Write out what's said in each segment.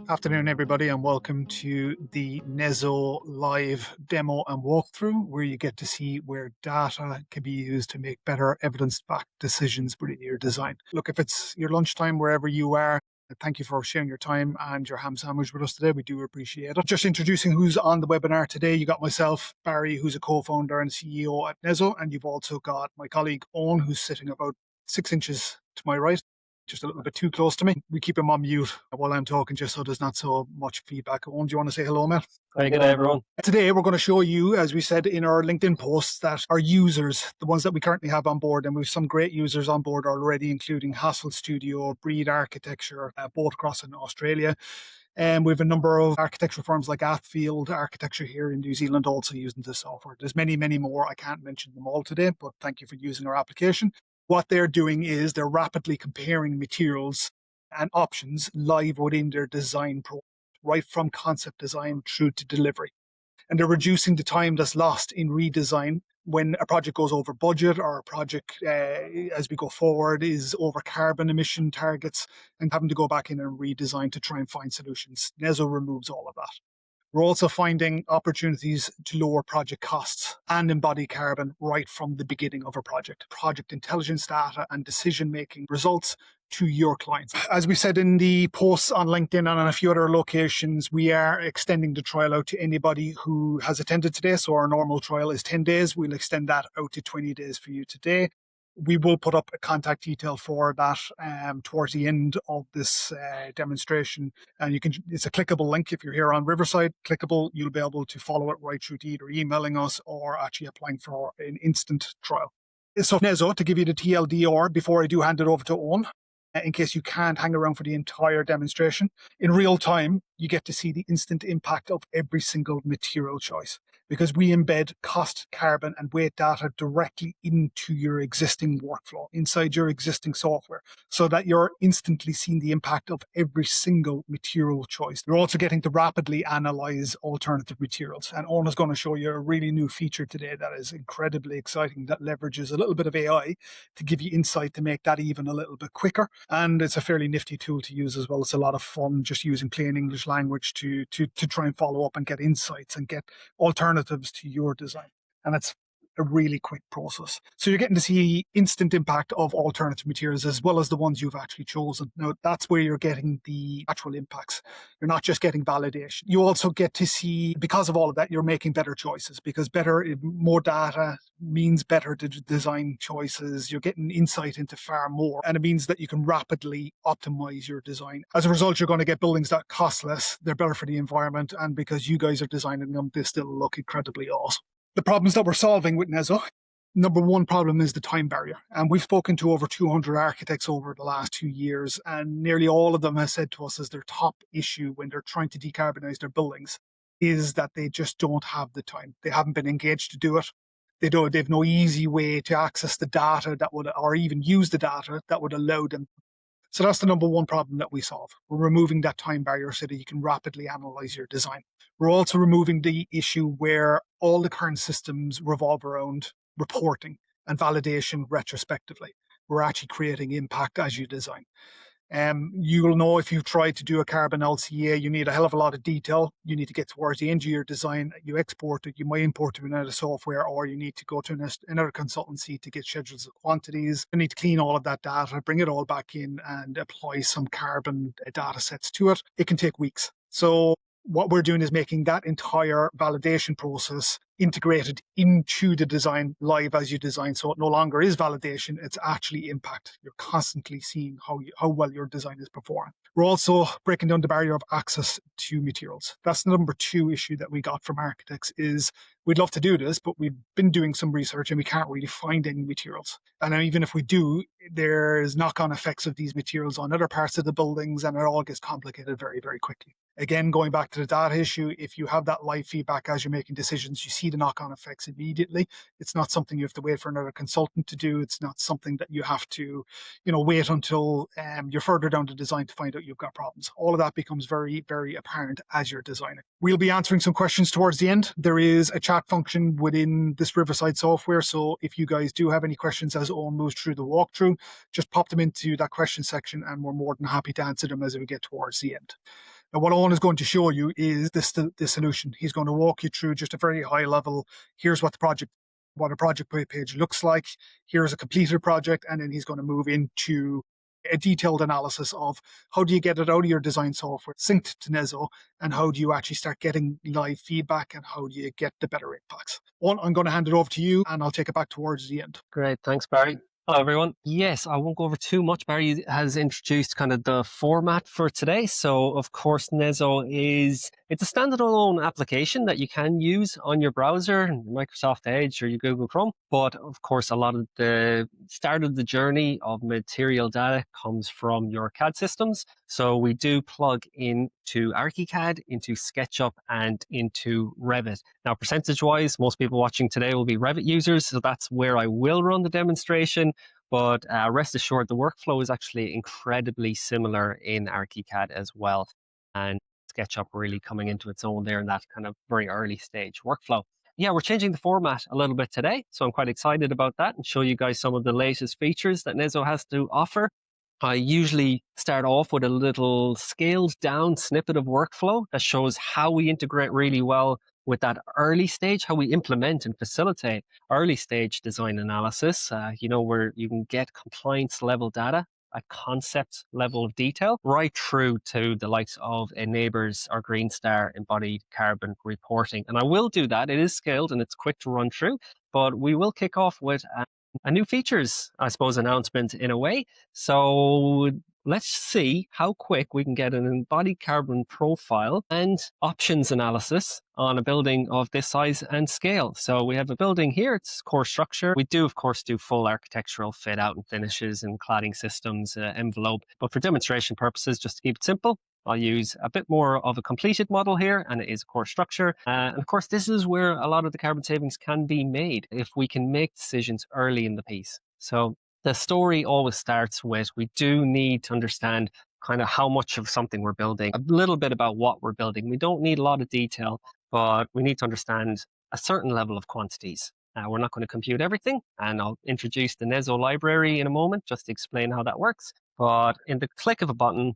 Afternoon, everybody, and welcome to the Nezo live demo and walkthrough, where you get to see where data can be used to make better evidence-backed decisions within your design. Look, if it's your lunchtime, wherever you are, thank you for sharing your time and your ham sandwich with us today. We do appreciate it. Just introducing who's on the webinar today. You got myself, Barry, who's a co-founder and CEO at Nezo, and you've also got my colleague, Owen, who's sitting about 6 inches to my right, just a little bit too close to me. We keep him on mute while I'm talking, just so there's not so much feedback. Owen, do you want to say hello, Matt? Hi, good day, everyone. Today, we're going to show you, as we said in our LinkedIn posts, that our users, the ones that we currently have on board, and we have some great users on board already, including Hassel Studio, Breed Architecture, both across in Australia. And we have a number of architectural firms like Athfield Architecture here in New Zealand also using this software. There's many, many more. I can't mention them all today, but thank you for using our application. What they're doing is they're rapidly comparing materials and options live within their design process, right from concept design through to delivery. And they're reducing the time that's lost in redesign when a project goes over budget, or a project, as we go forward, is over carbon emission targets, and having to go back in and redesign to try and find solutions. Nezo removes all of that. We're also finding opportunities to lower project costs and embody carbon right from the beginning of a project. Project intelligence data and decision-making results to your clients. As we said in the posts on LinkedIn and on a few other locations, we are extending the trial out to anybody who has attended today. So our normal trial is 10 days. We'll extend that out to 20 days for you today. We will put up a contact detail for that towards the end of this demonstration. And it's a clickable link. If you're here on Riverside, clickable, you'll be able to follow it right through to either emailing us or actually applying for an instant trial. So Nezo, to give you the TLDR before I do hand it over to Owen, in case you can't hang around for the entire demonstration, in real time, you get to see the instant impact of every single material choice, because we embed cost, carbon, and weight data directly into your existing workflow, inside your existing software, so that you're instantly seeing the impact of every single material choice. You're also getting to rapidly analyze alternative materials. And Owen is going to show you a really new feature today that is incredibly exciting, that leverages a little bit of AI to give you insight to make that even a little bit quicker. And it's a fairly nifty tool to use as well. It's a lot of fun just using plain English language to try and follow up and get insights and get alternatives to your design. And it's a really quick process. So you're getting to see instant impact of alternative materials as well as the ones you've actually chosen. Now, that's where you're getting the actual impacts. You're not just getting validation. You also get to see, because of all of that, you're making better choices, because more data means better design choices. You're getting insight into far more, and it means that you can rapidly optimize your design. As a result, you're going to get buildings that cost less, they're better for the environment, and because you guys are designing them, they still look incredibly awesome. The problems that we're solving with Nezo, number one problem is the time barrier. And we've spoken to over 200 architects over the last 2 years, and nearly all of them have said to us as their top issue when they're trying to decarbonize their buildings is that they just don't have the time. They haven't been engaged to do it. They've no easy way to access the data that would, or even use the data that would allow them. So that's the number one problem that we solve. We're removing that time barrier so that you can rapidly analyze your design. We're also removing the issue where all the current systems revolve around reporting and validation retrospectively. We're actually creating impact as you design. You'll know if you've tried to do a carbon LCA, you need a hell of a lot of detail. You need to get towards the end of your design. You export it, you might import it in another software, or you need to go to another consultancy to get schedules of quantities. You need to clean all of that data, bring it all back in and apply some carbon data sets to it. It can take weeks. So what we're doing is making that entire validation process integrated into the design live as you design. So it no longer is validation, it's actually impact. You're constantly seeing how well your design is performing. We're also breaking down the barrier of access to materials. That's the number two issue that we got from architects is we'd love to do this, but we've been doing some research and we can't really find any materials. And even if we do, there's knock-on effects of these materials on other parts of the buildings, and it all gets complicated very, very quickly. Again, going back to the data issue, if you have that live feedback as you're making decisions, you see the knock-on effects immediately. It's not something you have to wait for another consultant to do. It's not something that you have to, wait until you're further down the design to find out you've got problems. All of that becomes very, very apparent as you're designing. We'll be answering some questions towards the end. There is a chat function within this Riverside software. So if you guys do have any questions as Owen moves through the walkthrough, just pop them into that question section and we're more than happy to answer them as we get towards the end. Now, what Owen is going to show you is the solution. He's going to walk you through just a very high level. Here's what a project page looks like. Here's a completed project, and then he's going to move into a detailed analysis of how do you get it out of your design software synced to Nezo, and how do you actually start getting live feedback, and how do you get the better impacts. One, I'm going to hand it over to you, and I'll take it back towards the end. Great, thanks, Barry. Hello, everyone. Yes, I won't go over too much. Barry has introduced kind of the format for today. So, of course, Nezo it's a standalone application that you can use on your browser, Microsoft Edge or your Google Chrome. But, of course, a lot of the start of the journey of material data comes from your CAD systems. So we do plug into ArchiCAD, into SketchUp, and into Revit. Now, percentage-wise, most people watching today will be Revit users, so that's where I will run the demonstration. But rest assured, the workflow is actually incredibly similar in ArchiCAD as well. And SketchUp really coming into its own there in that kind of very early stage workflow. Yeah, we're changing the format a little bit today, so I'm quite excited about that and show you guys some of the latest features that Nezo has to offer. I usually start off with a little scaled down snippet of workflow that shows how we integrate really well with that early stage, how we implement and facilitate early stage design analysis, where you can get compliance level data, a concept level of detail, right through to the likes of a Neighbors or Green Star embodied carbon reporting. And I will do that. It is scaled and it's quick to run through, but we will kick off with a new features, I suppose, announcement in a way. So let's see how quick we can get an embodied carbon profile and options analysis on a building of this size and scale. So we have a building here, it's core structure. We do, of course, do full architectural fit out and finishes and cladding systems, envelope. But for demonstration purposes, just to keep it simple, I'll use a bit more of a completed model here, and it is core structure. And of course, this is where a lot of the carbon savings can be made if we can make decisions early in the piece. So the story always starts with, we do need to understand kind of how much of something we're building, a little bit about what we're building. We don't need a lot of detail, but we need to understand a certain level of quantities. We're not going to compute everything, and I'll introduce the Nezo library in a moment just to explain how that works. But in the click of a button,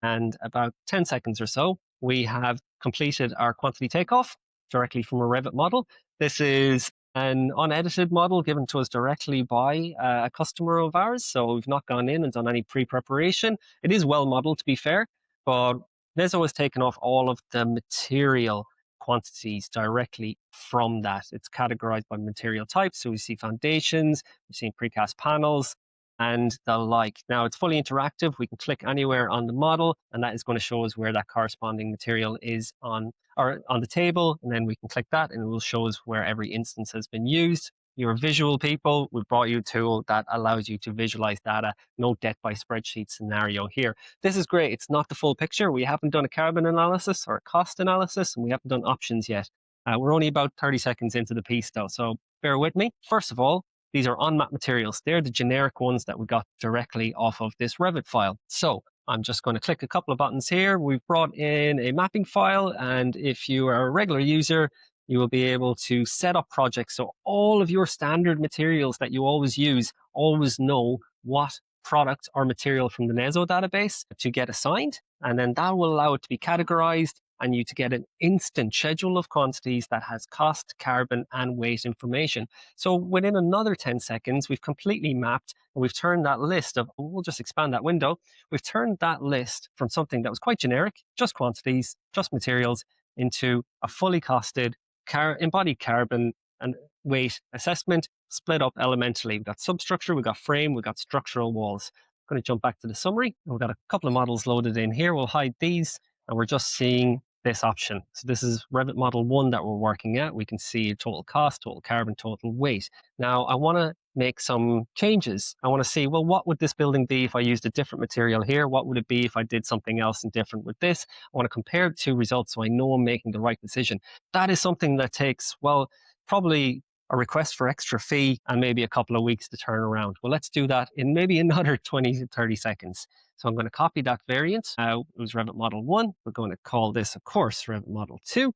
and about 10 seconds or so, we have completed our quantity takeoff directly from a Revit model. This is an unedited model given to us directly by a customer of ours. So we've not gone in and done any pre-preparation. It is well modeled, to be fair, but Nezo has taken off all of the material quantities directly from that. It's categorized by material type. So we see foundations, we've seen precast panels, and the like. Now it's fully interactive. We can click anywhere on the model, and that is going to show us where that corresponding material is on the table. And then we can click that, and it will show us where every instance has been used. You're visual people, we've brought you a tool that allows you to visualize data. No death by spreadsheet scenario here. This is great. It's not the full picture. We haven't done a carbon analysis or a cost analysis, and we haven't done options yet. We're only about 30 seconds into the piece though, so bear with me. First of all, these are on-map materials. They're the generic ones that we got directly off of this Revit file. So I'm just going to click a couple of buttons here. We've brought in a mapping file, and if you are a regular user, you will be able to set up projects. So all of your standard materials that you always use, always know what product or material from the Nezo database to get assigned. And then that will allow it to be categorized and you to get an instant schedule of quantities that has cost, carbon, and weight information. So within another 10 seconds, we've completely mapped and we've turned that list of, we'll just expand that window. We've turned that list from something that was quite generic, just quantities, just materials, into a fully costed embodied carbon and weight assessment split up elementally. We've got substructure, we've got frame, we've got structural walls. I'm going to jump back to the summary. We've got a couple of models loaded in here. We'll hide these, and we're just seeing this option. So this is Revit model 1 that we're working at. We can see total cost, total carbon, total weight. Now I want to make some changes. I want to see, well, what would this building be if I used a different material here? What would it be if I did something else and different with this? I want to compare the two results so I know I'm making the right decision. That is something that takes, well, probably a request for extra fee and maybe a couple of weeks to turn around. Well, let's do that in maybe another 20 to 30 seconds. So I'm going to copy that variant. It was Revit model 1. We're going to call this, of course, Revit model 2,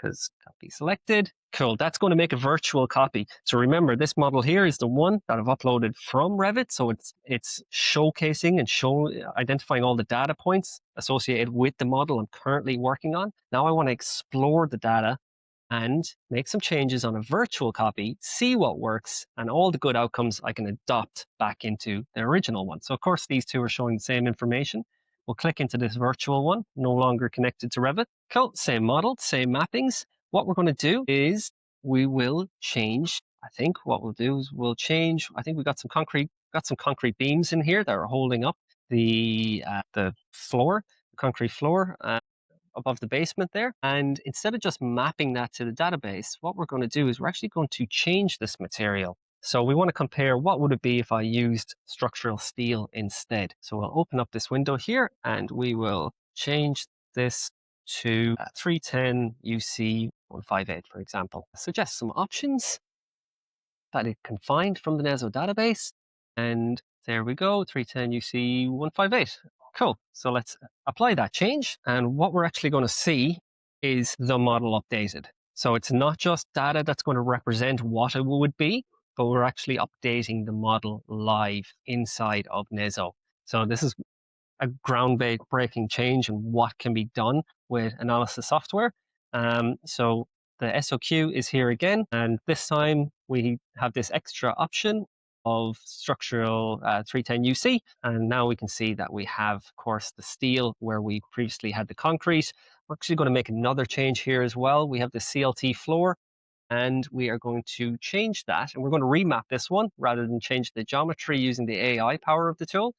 because copy selected. Cool. That's going to make a virtual copy. So remember, this model here is the one that I've uploaded from Revit. So it's showcasing and identifying all the data points associated with the model I'm currently working on. Now I want to explore the data and make some changes on a virtual copy, see what works, and all the good outcomes I can adopt back into the original one. So of course, these two are showing the same information. We'll click into this virtual one, no longer connected to Revit. Cool, same model, same mappings. What we're going to do is we will change. I think what we'll do is we'll change. I think we got some concrete beams in here that are holding up the floor, the concrete floor. Above the basement there. And instead of just mapping that to the database, what we're going to do is we're actually going to change this material. So we want to compare what would it be if I used structural steel instead. So we'll open up this window here and we will change this to 310 UC 158, for example. Suggest some options that it can find from the Nezo database. And there we go, 310 UC 158. Cool. So let's apply that change. And what we're actually going to see is the model updated. So it's not just data that's going to represent what it would be, but we're actually updating the model live inside of Nezo. So this is a groundbreaking change in what can be done with analysis software. So the SOQ is here again, and this time we have this extra option of structural 310 UC, and now we can see that we have, of course, the steel where we previously had the concrete. We're actually going to make another change here as well. We have the CLT floor, and we are going to change that, and we're going to remap this one rather than change the geometry using the AI power of the tool.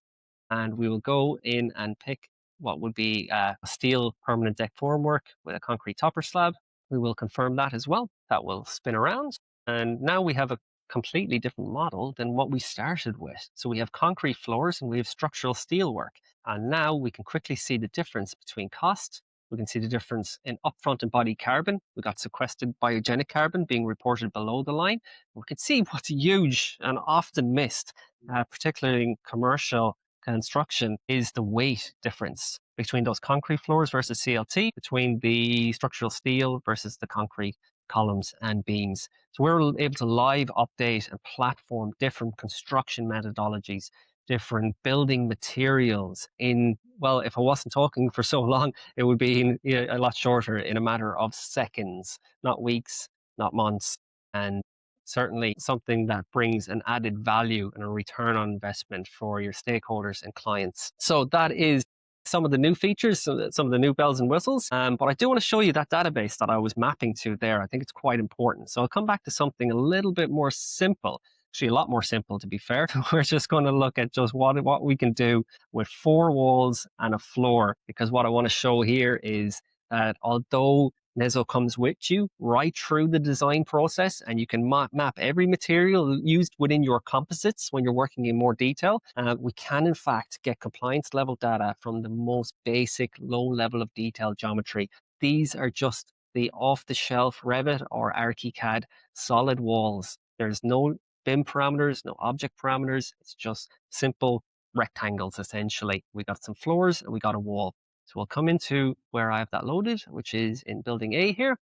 And we will go in and pick what would be a steel permanent deck formwork with a concrete topper slab. We will confirm that as well. That will spin around. And now we have a completely different model than what we started with. So we have concrete floors and we have structural steel work. And now we can quickly see the difference between cost. We can see the difference in upfront embodied carbon. We got sequestered biogenic carbon being reported below the line. We can see what's huge and often missed, particularly in commercial construction, is the weight difference between those concrete floors versus CLT, between the structural steel versus the concrete columns and beams. So we're able to live update and platform different construction methodologies, different building materials in, well, if I wasn't talking for so long, it would be a lot shorter, in a matter of seconds, not weeks, not months. And certainly something that brings an added value and a return on investment for your stakeholders and clients. So that is some of the new features, some of the new bells and whistles. But I do want to show you that database that I was mapping to there. I think it's quite important. So I'll come back to something a little bit more simple, actually a lot more simple to be fair. We're just going to look at just what we can do with 4 walls and a floor, because what I want to show here is that although Nezo comes with you right through the design process, and you can map every material used within your composites when you're working in more detail. We can, in fact, get compliance level data from the most basic low level of detail geometry. These are just the off-the-shelf Revit or ArchiCAD solid walls. There's no BIM parameters, no object parameters. It's just simple rectangles, essentially. We got some floors and we got a wall. So we'll come into where I have that loaded, which is in building A here.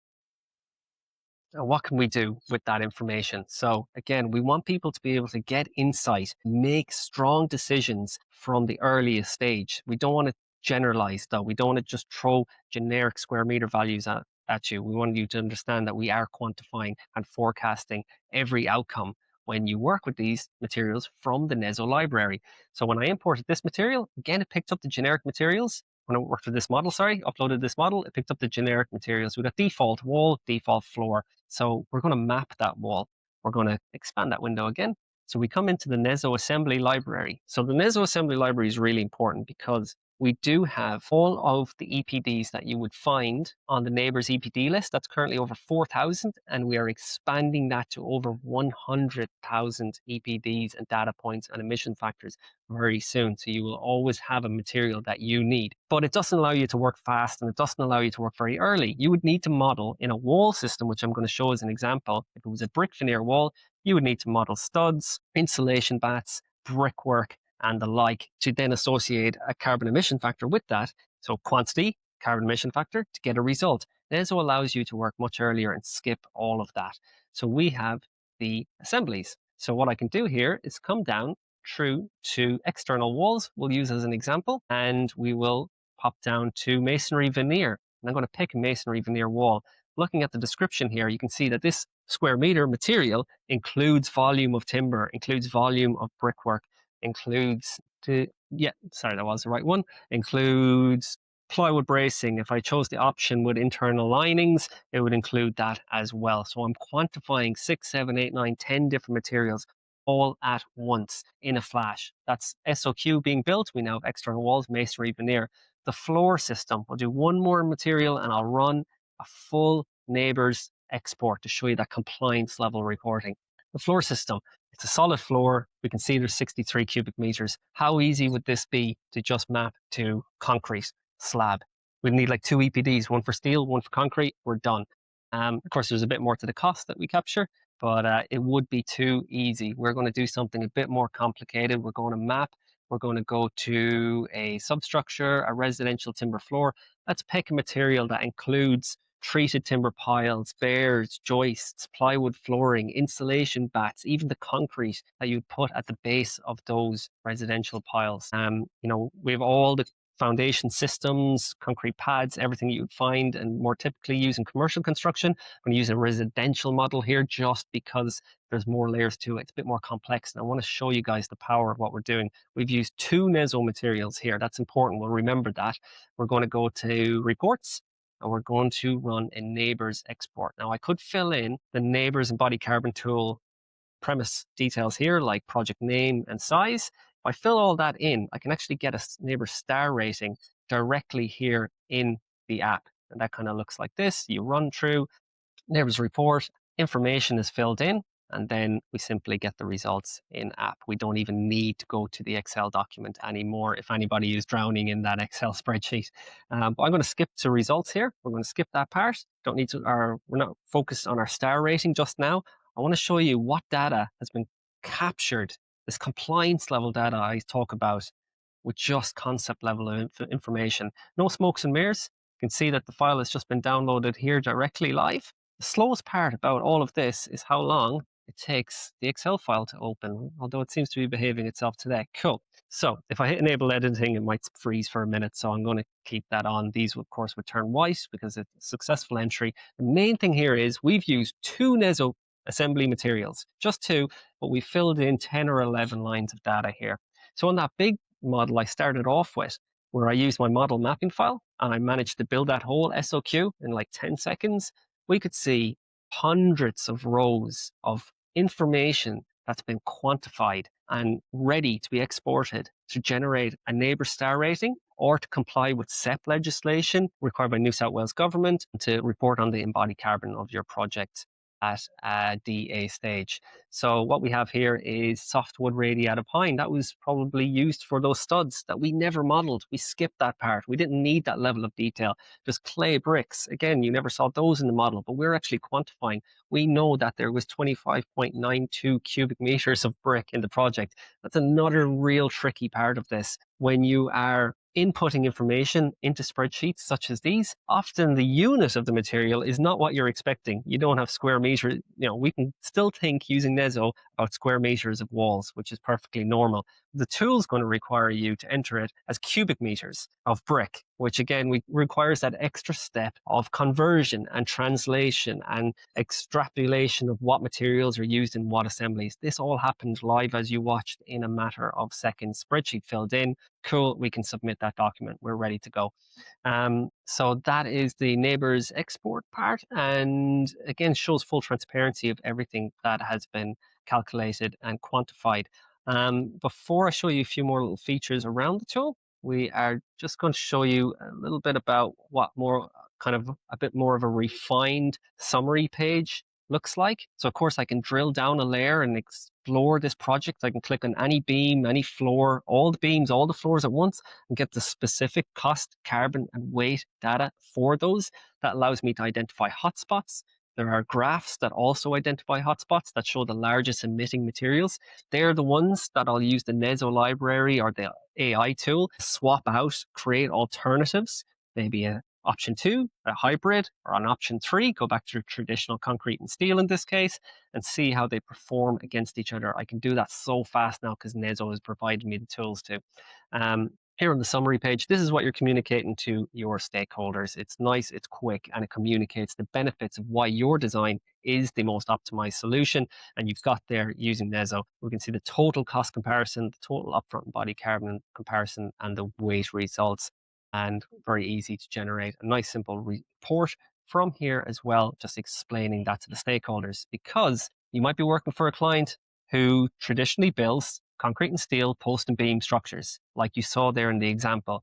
And what can we do with that information? So again, we want people to be able to get insight, make strong decisions from the earliest stage. We don't want to generalize though. We don't want to just throw generic square meter values at you. We want you to understand that we are quantifying and forecasting every outcome when you work with these materials from the Nezo library. So when I imported this material, again, it picked up the generic materials. When I worked with this model, uploaded this model, it picked up the generic materials. We got default wall, default floor. So we're going to map that wall. We're going to expand that window again. So we come into the Nezo assembly library. So the Nezo assembly library is really important because we do have all of the EPDs that you would find on the neighbors EPD list. That's currently over 4,000, and we are expanding that to over 100,000 EPDs and data points and emission factors very soon. So you will always have a material that you need, but it doesn't allow you to work fast and it doesn't allow you to work very early. You would need to model in a wall system, which I'm going to show as an example. If it was a brick veneer wall, you would need to model studs, insulation bats, brickwork, and the like to then associate a carbon emission factor with that. So quantity, carbon emission factor to get a result. Nezo allows you to work much earlier and skip all of that. So we have the assemblies. So what I can do here is come down through to external walls, we'll use as an example, and we will pop down to masonry veneer. And I'm going to pick a masonry veneer wall. Looking at the description here, you can see that this square meter material includes volume of timber, includes volume of brickwork, includes sorry, that was the right one, includes plywood bracing. If I chose the option with internal linings, it would include that as well. So I'm quantifying 6, 7, 8, 9, 10 different materials all at once in a flash. That's SOQ being built. We now have external walls, masonry, veneer. The floor system, I'll do one more material and I'll run a full neighbors export to show you that compliance level reporting. The floor system, it's a solid floor. We can see there's 63 cubic meters. How easy would this be to just map to concrete slab? We'd need like 2 EPDs, one for steel, one for concrete. We're done. Of course, there's a bit more to the cost that we capture, but it would be too easy. We're going to do something a bit more complicated. We're going to map. We're going to go to a substructure, a residential timber floor. Let's pick a material that includes treated timber piles, bears, joists, plywood flooring, insulation bats, even the concrete that you'd put at the base of those residential piles. We have all the foundation systems, concrete pads, everything you would find and more typically use in commercial construction. I'm going to use a residential model here just because there's more layers to it. It's a bit more complex. And I want to show you guys the power of what we're doing. We've used 2 Nezo materials here. That's important. We'll remember that. We're going to go to reports and we're going to run a neighbors export. Now I could fill in the neighbors embodied carbon tool premise details here, like project name and size. If I fill all that in, I can actually get a neighbor star rating directly here in the app. And that kind of looks like this. You run through neighbors report, information is filled in, and then we simply get the results in app. We don't even need to go to the Excel document anymore if anybody is drowning in that Excel spreadsheet. But I'm going to skip to results here. We're going to skip that part. Don't need to, we're not focused on our star rating just now. I want to show you what data has been captured, this compliance level data I talk about with just concept level of information. No smokes and mirrors. You can see that the file has just been downloaded here directly live. The slowest part about all of this is how long it takes the Excel file to open, although it seems to be behaving itself today. Cool. So if I hit enable editing, it might freeze for a minute. So I'm going to keep that on. These, of course, would turn white because it's a successful entry. The main thing here is we've used 2 Nezo assembly materials, just 2, but we filled in 10 or 11 lines of data here. So on that big model I started off with, where I used my model mapping file and I managed to build that whole SOQ in like 10 seconds, we could see hundreds of rows of information that's been quantified and ready to be exported to generate a neighbour star rating or to comply with SEP legislation required by New South Wales government to report on the embodied carbon of your project at a DA stage. So what we have here is softwood radiata pine. That was probably used for those studs that we never modeled. We skipped that part. We didn't need that level of detail. Just clay bricks. Again, you never saw those in the model, but we're actually quantifying. We know that there was 25.92 cubic meters of brick in the project. That's another real tricky part of this. When you are inputting information into spreadsheets such as these, often the unit of the material is not what you're expecting. You don't have square meters. We can still think using Nezo about square meters of walls, which is perfectly normal. The tool is going to require you to enter it as cubic meters of brick, which again requires that extra step of conversion and translation and extrapolation of what materials are used in what assemblies. This all happened live as you watched in a matter of seconds. Spreadsheet filled in. Cool, we can submit that document. We're ready to go. So that is the neighbors export part, and again shows full transparency of everything that has been calculated and quantified. Before I show you a few more little features around the tool, we are just going to show you a little bit about what more kind of a bit more of a refined summary page looks like. So of course I can drill down a layer and explore this project. I can click on any beam, any floor, all the beams, all the floors at once and get the specific cost, carbon and weight data for those. That allows me to identify hotspots. There are graphs that also identify hotspots that show the largest emitting materials. They're the ones that I'll use the Nezo library or the AI tool, swap out, create alternatives, maybe a Option 2, a hybrid, or on option 3, go back to traditional concrete and steel in this case, and see how they perform against each other. I can do that so fast now because Nezo has provided me the tools to. Here on the summary page, this is what you're communicating to your stakeholders. It's nice, it's quick, and it communicates the benefits of why your design is the most optimized solution. And you've got there using Nezo, we can see the total cost comparison, the total upfront and body carbon comparison, and the weight results. And very easy to generate a nice simple report from here as well, just explaining that to the stakeholders, because you might be working for a client who traditionally builds concrete and steel post and beam structures, like you saw there in the example.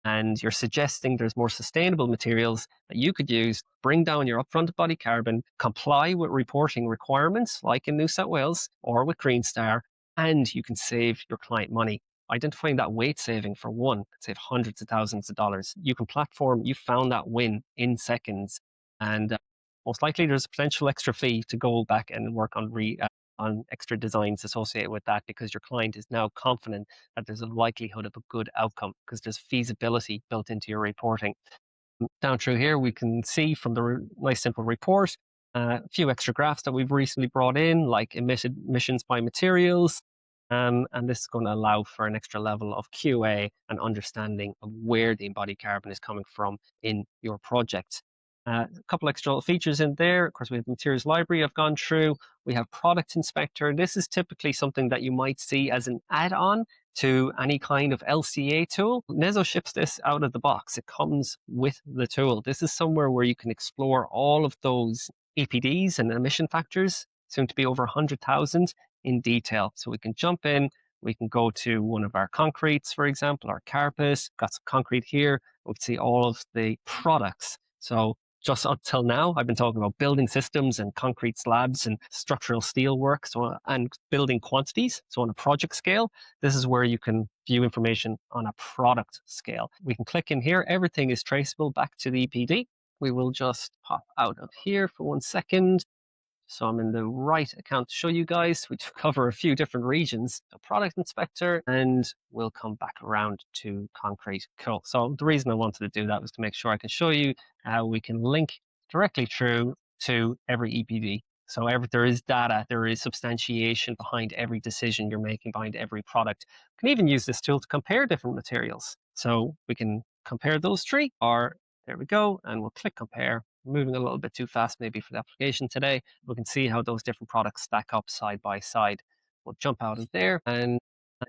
And you're suggesting there's more sustainable materials that you could use, bring down your upfront body carbon, comply with reporting requirements like in New South Wales or with Green Star, and you can save your client money. Identifying that weight saving for one could save hundreds of thousands of dollars. You can platform, you found that win in seconds, and most likely there's a potential extra fee to go back and work on extra designs associated with that, because your client is now confident that there's a likelihood of a good outcome because there's feasibility built into your reporting. Down through here, we can see from the nice simple report a few extra graphs that we've recently brought in, like emissions by materials. And this is going to allow for an extra level of QA and understanding of where the embodied carbon is coming from in your project. A couple extra features in there. Of course, we have the materials library I've gone through. We have product inspector. This is typically something that you might see as an add-on to any kind of LCA tool. Nezo ships this out of the box. It comes with the tool. This is somewhere where you can explore all of those EPDs and emission factors, soon to be over 100,000 in detail. So we can jump in, we can go to one of our concretes, for example, our carpet, got some concrete here. We can see all of the products. So just until now, I've been talking about building systems and concrete slabs and structural steel work, and building quantities. So on a project scale, this is where you can view information on a product scale. We can click in here. Everything is traceable back to the EPD. We will just pop out of here for 1 second. So I'm in the right account to show you guys. We cover a few different regions. So product inspector, and we'll come back around to concrete. Cool. So the reason I wanted to do that was to make sure I can show you how we can link directly through to every EPD. So there is data, there is substantiation behind every decision you're making, behind every product. We can even use this tool to compare different materials. So we can compare those three, or there we go, and we'll click compare. Moving a little bit too fast maybe for the application today. We can see how those different products stack up side by side. We'll jump out of there, and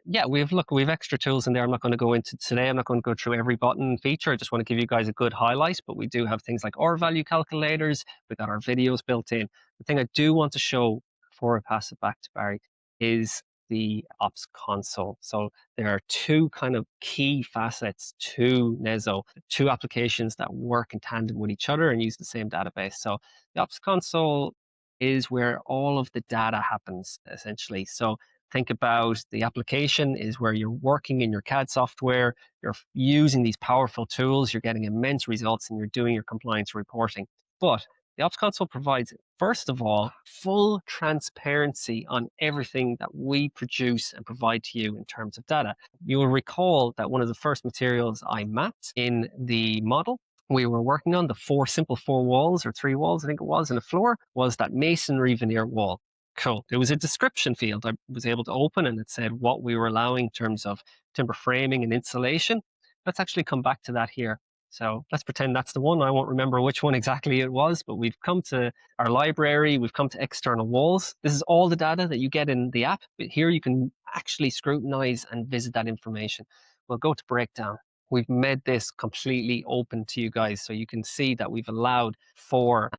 yeah, we have extra tools in there. I'm not going to go into today. I'm not going to go through every button feature. I just want to give you guys a good highlight, but we do have things like R value calculators. We've got our videos built in. The thing I do want to show before I pass it back to Barry is the ops console. So there are two kind of key facets to Nezo, two applications that work in tandem with each other and use the same database. So the ops console is where all of the data happens, essentially. So think about the application is where you're working in your CAD software, you're using these powerful tools, you're getting immense results, and you're doing your compliance reporting. But the Ops Console provides, first of all, full transparency on everything that we produce and provide to you in terms of data. You will recall that one of the first materials I mapped in the model we were working on, the simple four walls or three walls, I think it was, in the floor, was that masonry veneer wall. Cool. There was a description field I was able to open, and it said what we were allowing in terms of timber framing and insulation. Let's actually come back to that here. So let's pretend that's the one. I won't remember which one exactly it was, but we've come to our library. We've come to external walls. This is all the data that you get in the app, but here you can actually scrutinize and visit that information. We'll go to breakdown. We've made this completely open to you guys, so you can see that we've allowed for,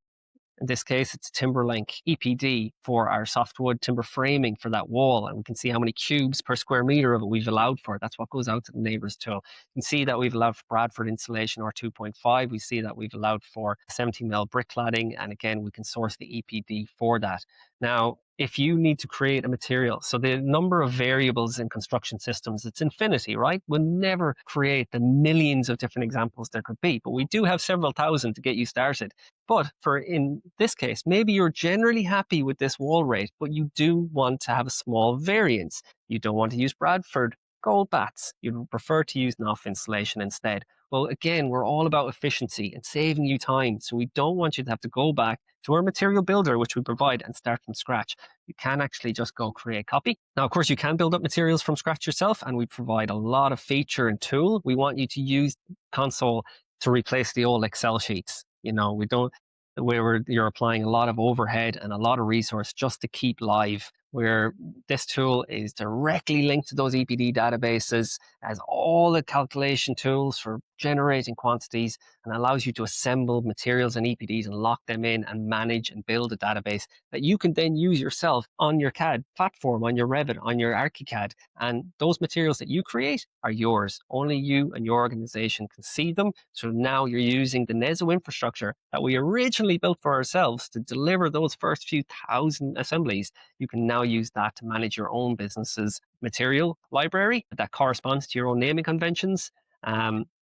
in this case, it's Timberlink EPD for our softwood timber framing for that wall. And we can see how many cubes per square meter of it we've allowed for. That's what goes out to the neighbors tool. You can see that we've allowed for Bradford insulation R2.5. We see that we've allowed for 70 mil brick cladding. And again, we can source the EPD for that. Now, if you need to create a material, so the number of variables in construction systems, it's infinity, right? We'll never create the millions of different examples there could be, but we do have several thousand to get you started. But for in this case, maybe you're generally happy with this wall rate, but you do want to have a small variance. You don't want to use Bradford gold bats. You'd prefer to use NOF insulation instead. Well, again, we're all about efficiency and saving you time. So we don't want you to have to go back to our material builder, which we provide, and start from scratch. You can actually just go create copy. Now, of course, you can build up materials from scratch yourself, and we provide a lot of feature and tool. We want you to use console to replace the old Excel sheets. We don't where you're applying a lot of overhead and a lot of resource just to keep live. Where this tool is directly linked to those EPD databases, has all the calculation tools for generating quantities, and allows you to assemble materials and EPDs and lock them in and manage and build a database that you can then use yourself on your CAD platform, on your Revit, on your ArchiCAD. And those materials that you create are yours. Only you and your organization can see them. So now you're using the Nezo infrastructure that we originally built for ourselves to deliver those first few thousand assemblies. You can now use that to manage your own business's material library that corresponds to your own naming conventions,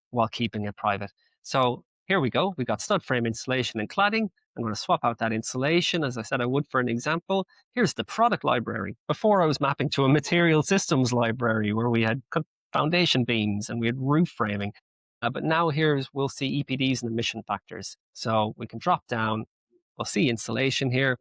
while keeping it private. So here we go. We've got stud frame installation and cladding. I'm going to swap out that insulation as I said I would for an example. Here's the product library. Before I was mapping to a material systems library where we had foundation beams and we had roof framing. But now we'll see EPDs and emission factors. So we can drop down. We'll see insulation here.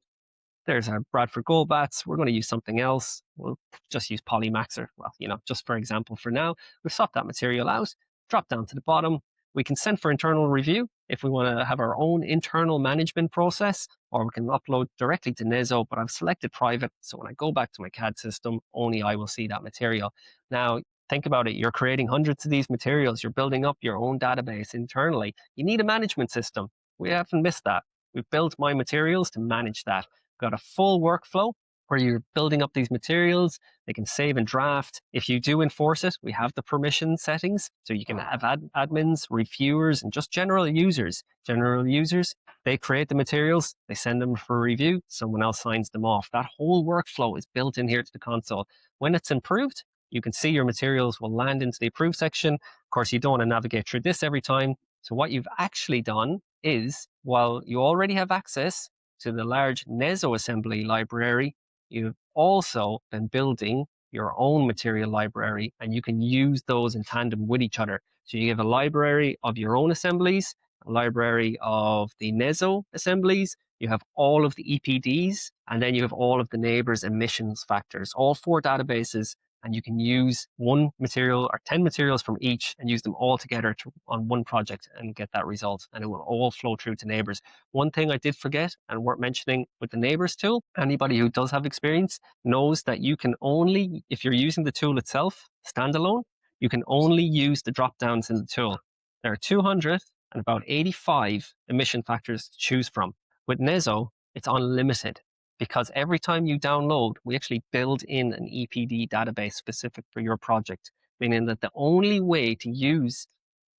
There's our Bradford Gold Bats. We're going to use something else. We'll just use Polymax, or, well, just for example for now. We've swapped that material out, drop down to the bottom. We can send for internal review if we want to have our own internal management process, or we can upload directly to Nezo, but I've selected private. So when I go back to my CAD system, only I will see that material. Now, think about it. You're creating hundreds of these materials. You're building up your own database internally. You need a management system. We haven't missed that. We've built my materials to manage that. Got a full workflow where you're building up these materials. They can save and draft. If you do enforce it, we have the permission settings. So you can have admins, reviewers, and just general users. General users, they create the materials, they send them for review, someone else signs them off. That whole workflow is built in here to the console. When it's improved, you can see your materials will land into the approved section. Of course, you don't want to navigate through this every time. So what you've actually done is, while you already have access to the large Nezo assembly library, you've also been building your own material library, and you can use those in tandem with each other. So you have a library of your own assemblies, a library of the Nezo assemblies, you have all of the EPDs, and then you have all of the neighbors' emissions factors, all 4 databases, and you can use one material or 10 materials from each and use them all together on one project and get that result. And it will all flow through to neighbors. One thing I did forget and worth mentioning with the neighbors tool, anybody who does have experience knows that you can only, if you're using the tool itself standalone, you can only use the drop downs in the tool. There are 200 and about 85 emission factors to choose from. With Nezo, it's unlimited, because every time you download, we actually build in an EPD database specific for your project, meaning that the only way to use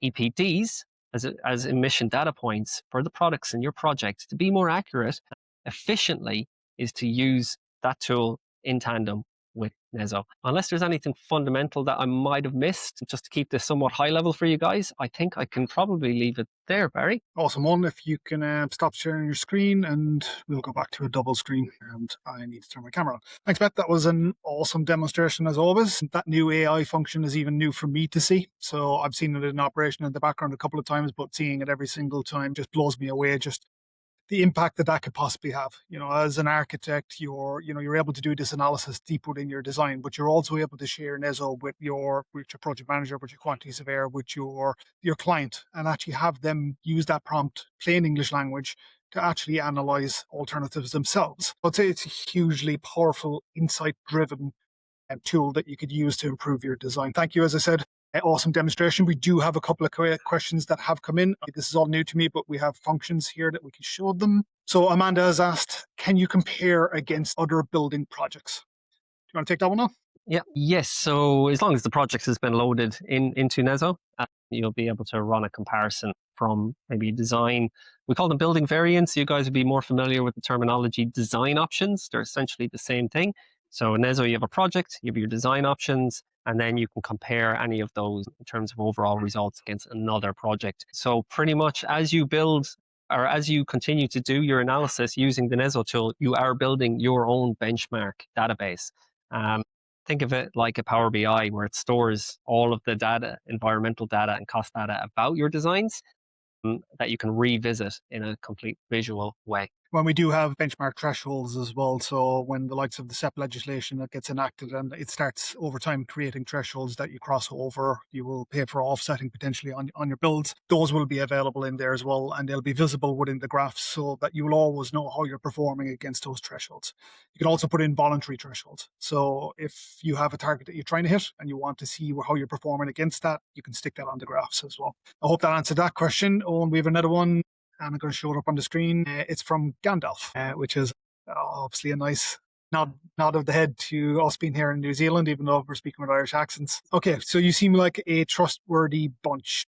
EPDs as emission data points for the products in your project to be more accurate efficiently is to use that tool in tandem with Nezo. Unless there's anything fundamental that I might have missed, just to keep this somewhat high level for you guys, I think I can probably leave it there, Barry. Awesome one. If you can stop sharing your screen, and we'll go back to a double screen, and I need to turn my camera on. Thanks, Beth. That was an awesome demonstration as always. That new AI function is even new for me to see. So I've seen it in operation in the background a couple of times, but seeing it every single time just blows me away. Just the impact that could possibly have. As an architect, you're able to do this analysis deep within your design, but you're also able to share Nezo with your project manager, with your quantity surveyor, with your client, and actually have them use that prompt, plain English language, to actually analyze alternatives themselves. I'd say it's a hugely powerful, insight-driven tool that you could use to improve your design. Thank you, as I said. Awesome demonstration. We do have a couple of questions that have come in. This is all new to me, but we have functions here that we can show them. So Amanda has asked, can you compare against other building projects? Do you want to take that one on? Yeah. Yes. So as long as the project has been loaded into Nezo, you'll be able to run a comparison from maybe design. We call them building variants. You guys would be more familiar with the terminology design options. They're essentially the same thing. So in Nezo, you have a project, you have your design options, and then you can compare any of those in terms of overall results against another project. So pretty much as you build, or as you continue to do your analysis using the Nezo tool, you are building your own benchmark database. Think of it like a Power BI where it stores all of the data, environmental data and cost data about your designs that you can revisit in a complete visual way. When we do have benchmark thresholds as well. So when the likes of the SEP legislation that gets enacted and it starts over time creating thresholds that you cross over, you will pay for offsetting potentially on your builds. Those will be available in there as well, and they'll be visible within the graphs so that you will always know how you're performing against those thresholds. You can also put in voluntary thresholds. So if you have a target that you're trying to hit and you want to see how you're performing against that, you can stick that on the graphs as well. I hope that answered that question. Oh, and we have another one, and I'm going to show it up on the screen. It's from Gandalf, which is obviously a nice nod of the head to us being here in New Zealand, even though we're speaking with Irish accents. Okay, so you seem like a trustworthy bunch.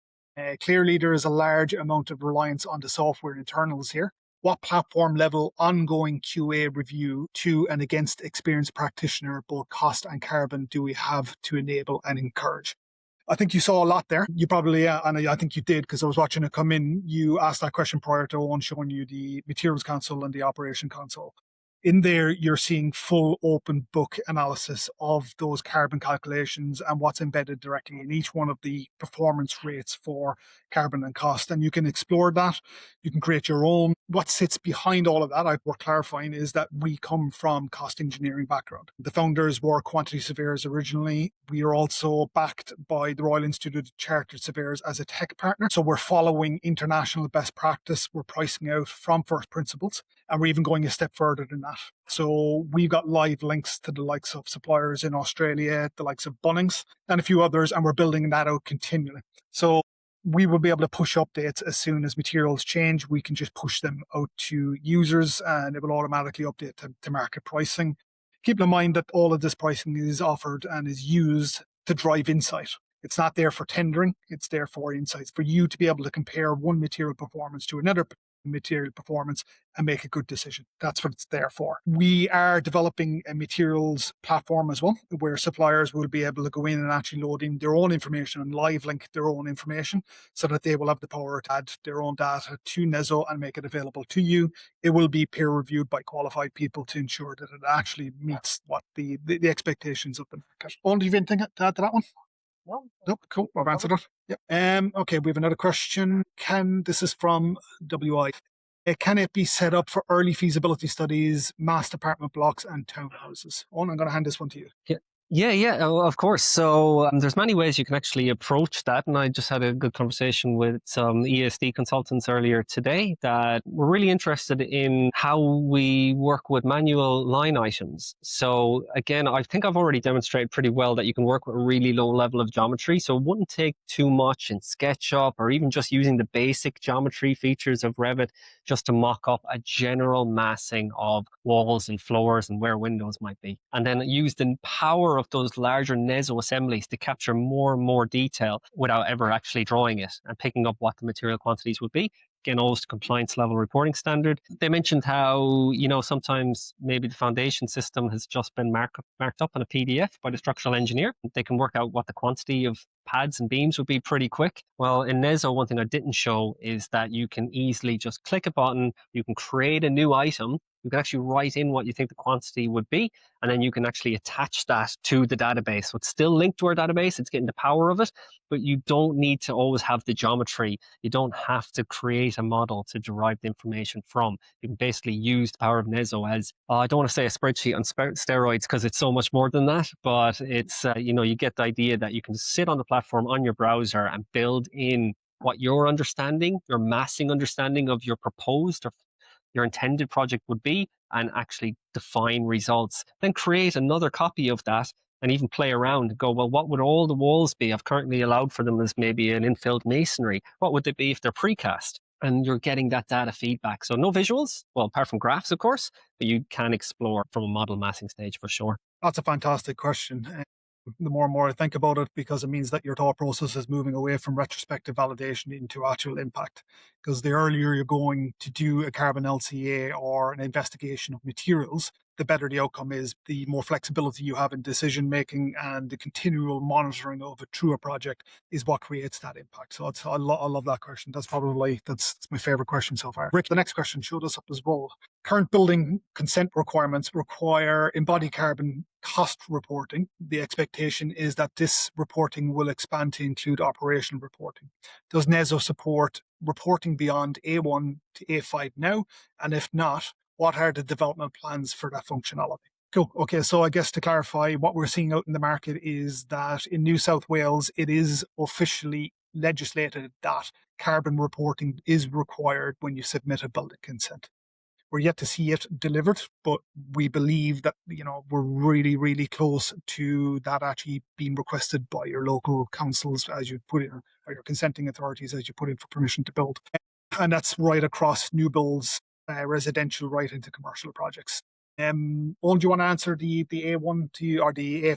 Clearly, there is a large amount of reliance on the software internals here. What platform level ongoing QA review to and against experienced practitioner, both cost and carbon, do we have to enable and encourage? I think you saw a lot there. You probably, and I think you did because I was watching it come in. You asked that question prior to Owen showing you the materials console and the operation console. In there, you're seeing full open book analysis of those carbon calculations and what's embedded directly in each one of the performance rates for carbon and cost. And you can explore that. You can create your own. What sits behind all of that, worth clarifying, is that we come from cost engineering background. The founders were quantity surveyors originally. We are also backed by the Royal Institute of Chartered Surveyors as a tech partner. So we're following international best practice. We're pricing out from first principles. And we're even going a step further than that. So we've got live links to the likes of suppliers in Australia, the likes of Bunnings, and a few others, and we're building that out continually. So we will be able to push updates as soon as materials change. We can just push them out to users, and it will automatically update to market pricing. Keep in mind that all of this pricing is offered and is used to drive insight. It's not there for tendering. It's there for insights, for you to be able to compare one material performance to another material performance and make a good decision. That's what it's there for. We are developing a materials platform as well, where suppliers will be able to go in and actually load in their own information and live link their own information so that they will have the power to add their own data to Nezo and make it available to you. It will be peer reviewed by qualified people to ensure that it actually meets what the expectations of the market. Owen, do you have anything to add to that one? No, Nope, cool. I've answered it. Yep. Okay, we have another question. This is from WI. Can it be set up for early feasibility studies, mass apartment blocks, and townhouses? Owen, I'm going to hand this one to you. Of course. So there's many ways you can actually approach that. And I just had a good conversation with some ESD consultants earlier today that were really interested in how we work with manual line items. So again, I think I've already demonstrated pretty well that you can work with a really low level of geometry. So it wouldn't take too much in SketchUp or even just using the basic geometry features of Revit just to mock up a general massing of walls and floors and where windows might be. And then use the power of those larger Nezo assemblies to capture more and more detail without ever actually drawing it and picking up what the material quantities would be. Again, always to compliance level reporting standard. They mentioned how, sometimes maybe the foundation system has just been marked up on a PDF by the structural engineer. They can work out what the quantity of pads and beams would be pretty quick. Well, in Nezo, one thing I didn't show is that you can easily just click a button, you can create a new item, you can actually write in what you think the quantity would be, and then you can actually attach that to the database. So it's still linked to our database, it's getting the power of it, but you don't need to always have the geometry. You don't have to create a model to derive the information from. You can basically use the power of Nezo as, I don't want to say a spreadsheet on steroids because it's so much more than that, but it's, you get the idea that you can sit on the platform on your browser and build in what your understanding, your massing understanding of your proposed or your intended project would be and actually define results. Then create another copy of that and even play around and go, well, what would all the walls be? I've currently allowed for them as maybe an infilled masonry. What would they be if they're precast? And you're getting that data feedback. So no visuals, well, apart from graphs, of course, but you can explore from a model massing stage for sure. That's a fantastic question. The more and more I think about it, because it means that your thought process is moving away from retrospective validation into actual impact. Because the earlier you're going to do a carbon LCA or an investigation of materials, the better the outcome is, the more flexibility you have in decision making, and the continual monitoring of it through a project is what creates that impact. So I love that question. That's my favorite question so far. Rick, the next question showed us up as well. Current building consent requirements require embodied carbon cost reporting. The expectation is that this reporting will expand to include operational reporting. Does Nezo support reporting beyond A1 to A5 now? And if not, what are the development plans for that functionality? Cool. Okay, so I guess to clarify, what we're seeing out in the market is that in New South Wales, it is officially legislated that carbon reporting is required when you submit a building consent. We're yet to see it delivered, but we believe that, we're really, really close to that actually being requested by your local councils as you put in, or your consenting authorities as you put in for permission to build. And that's right across new builds, residential, right into commercial projects. Owen, do you want to answer the A1 to, or the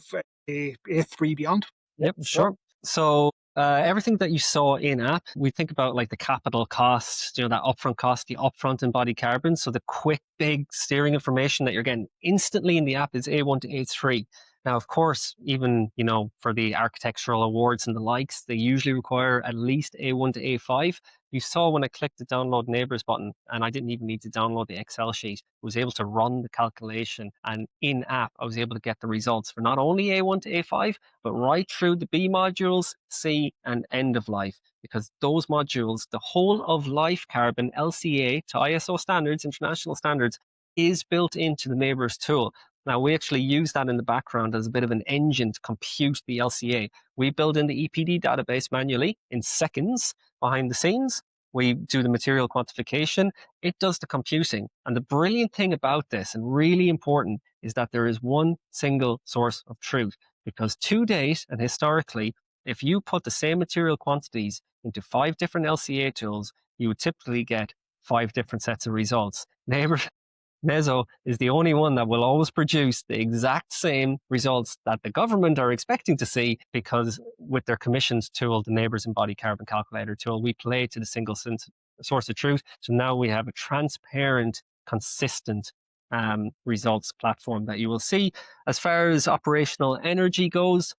A3 beyond? Yep, sure. So everything that you saw in app, we think about like the capital cost, that upfront cost, the upfront embodied carbon. So the quick, big steering information that you're getting instantly in the app is A1 to A3. Now, of course, even, for the architectural awards and the likes, they usually require at least A1 to A5. You saw when I clicked the download neighbors button, and I didn't even need to download the Excel sheet, I was able to run the calculation, and in app, I was able to get the results for not only A1 to A5, but right through the B modules, C, and end of life, because those modules, the whole of life carbon LCA to ISO standards, international standards, is built into the neighbors tool. Now, we actually use that in the background as a bit of an engine to compute the LCA. We build in the EPD database manually in seconds behind the scenes. We do the material quantification. It does the computing. And the brilliant thing about this, and really important, is that there is one single source of truth. Because to date and historically, if you put the same material quantities into 5 different LCA tools, you would typically get 5 different sets of results. Nezo is the only one that will always produce the exact same results that the government are expecting to see, because with their commissioned tool, the Neighbours Embodied Carbon Calculator tool, we play to the single source of truth. So now we have a transparent, consistent results platform that you will see. As far as operational energy goes,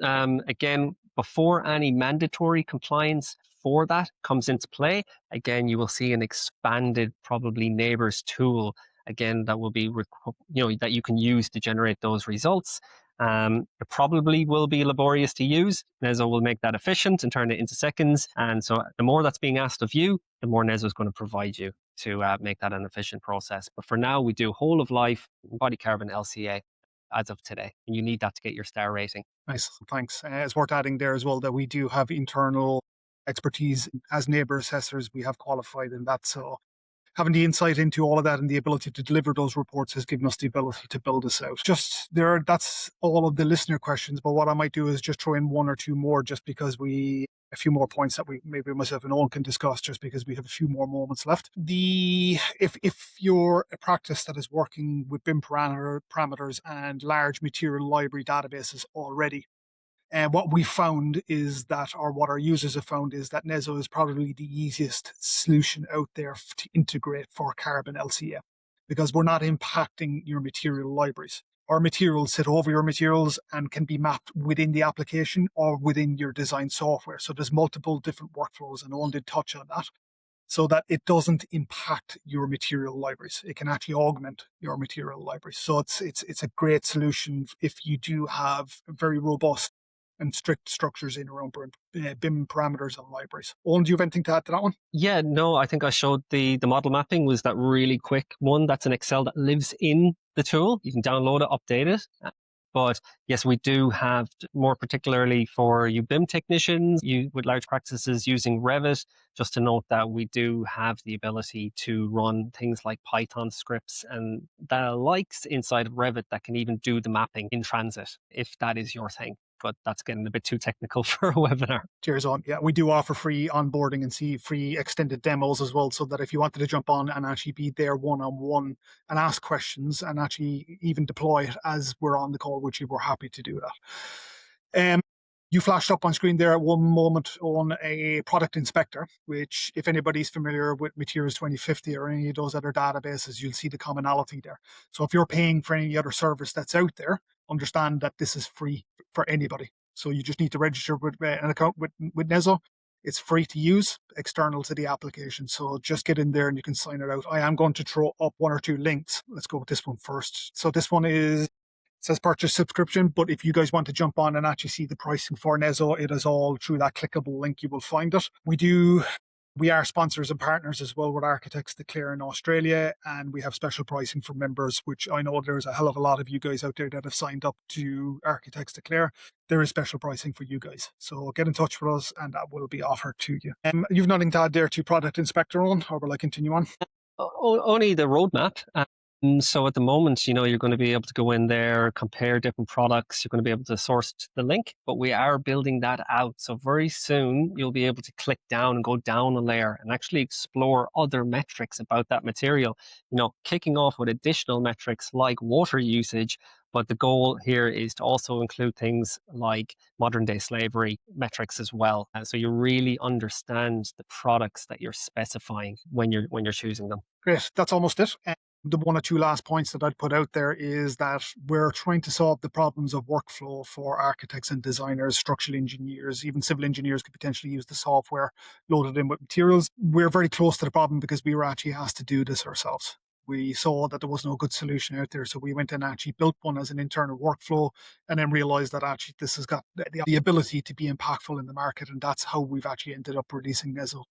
again, before any mandatory compliance for that comes into play, again, you will see an expanded, probably Neighbours tool, again, that will be, that you can use to generate those results. It probably will be laborious to use. Nezo will make that efficient and turn it into seconds. And so the more that's being asked of you, the more Nezo is going to provide you to make that an efficient process. But for now, we do whole of life embodied carbon LCA as of today. And you need that to get your star rating. Nice, thanks. It's worth adding there as well that we do have internal expertise as neighbour assessors. We have qualified in that. So having the insight into all of that and the ability to deliver those reports has given us the ability to build this out. That's all of the listener questions. But what I might do is just throw in one or two more, just because a few more points that maybe myself and Owen can discuss, just because we have a few more moments left. If you're a practice that is working with BIM parameters and large material library databases already, and what we found is that, or what our users have found, is that Nezo is probably the easiest solution out there to integrate for carbon LCA, because we're not impacting your material libraries. Our materials sit over your materials and can be mapped within the application or within your design software. So there's multiple different workflows, and Owen did touch on that, so that it doesn't impact your material libraries. It can actually augment your material libraries. So it's a great solution if you do have very robust and strict structures in your own BIM parameters and libraries. Owen, do you have anything to add to that one? Yeah, no, I think I showed the model mapping was that really quick one. That's an Excel that lives in the tool. You can download it, update it. But yes, we do have, more particularly for you BIM technicians, you with large practices using Revit, just to note that we do have the ability to run things like Python scripts and the likes inside of Revit that can even do the mapping in transit, if that is your thing. But that's getting a bit too technical for a webinar. Cheers on. Yeah, we do offer free onboarding and free extended demos as well, so that if you wanted to jump on and actually be there one-on-one and ask questions and actually even deploy it as we're on the call with you, we're happy to do that. You flashed up on screen there at one moment on a product inspector, which, if anybody's familiar with Materials 2050 or any of those other databases, you'll see the commonality there. So if you're paying for any other service that's out there, understand that this is free for anybody. So you just need to register with an account with Nezo. It's free to use, external to the application. So just get in there and you can sign it out. I am going to throw up one or two links. Let's go with this one first. So this one says purchase subscription, but if you guys want to jump on and actually see the pricing for Nezo, it is all through that clickable link. You will find it. We are sponsors and partners as well with Architects Declare in Australia, and we have special pricing for members, which I know there's a hell of a lot of you guys out there that have signed up to Architects Declare. There is special pricing for you guys. So get in touch with us and that will be offered to you. You've nothing to add there to Product Inspector on, or will I continue on? Only the roadmap. So at the moment, you're going to be able to go in there, compare different products. You're going to be able to source the link, but we are building that out. So very soon you'll be able to click down and go down a layer and actually explore other metrics about that material, kicking off with additional metrics like water usage. But the goal here is to also include things like modern day slavery metrics as well. And so you really understand the products that you're specifying when you're choosing them. Great. That's almost it. The one or two last points that I'd put out there is that we're trying to solve the problems of workflow for architects and designers, structural engineers, even civil engineers could potentially use the software loaded in with materials. We're very close to the problem because we were actually asked to do this ourselves. We saw that there was no good solution out there, so we went and actually built one as an internal workflow, and then realized that actually this has got the ability to be impactful in the market, and that's how we've actually ended up releasing Nezo.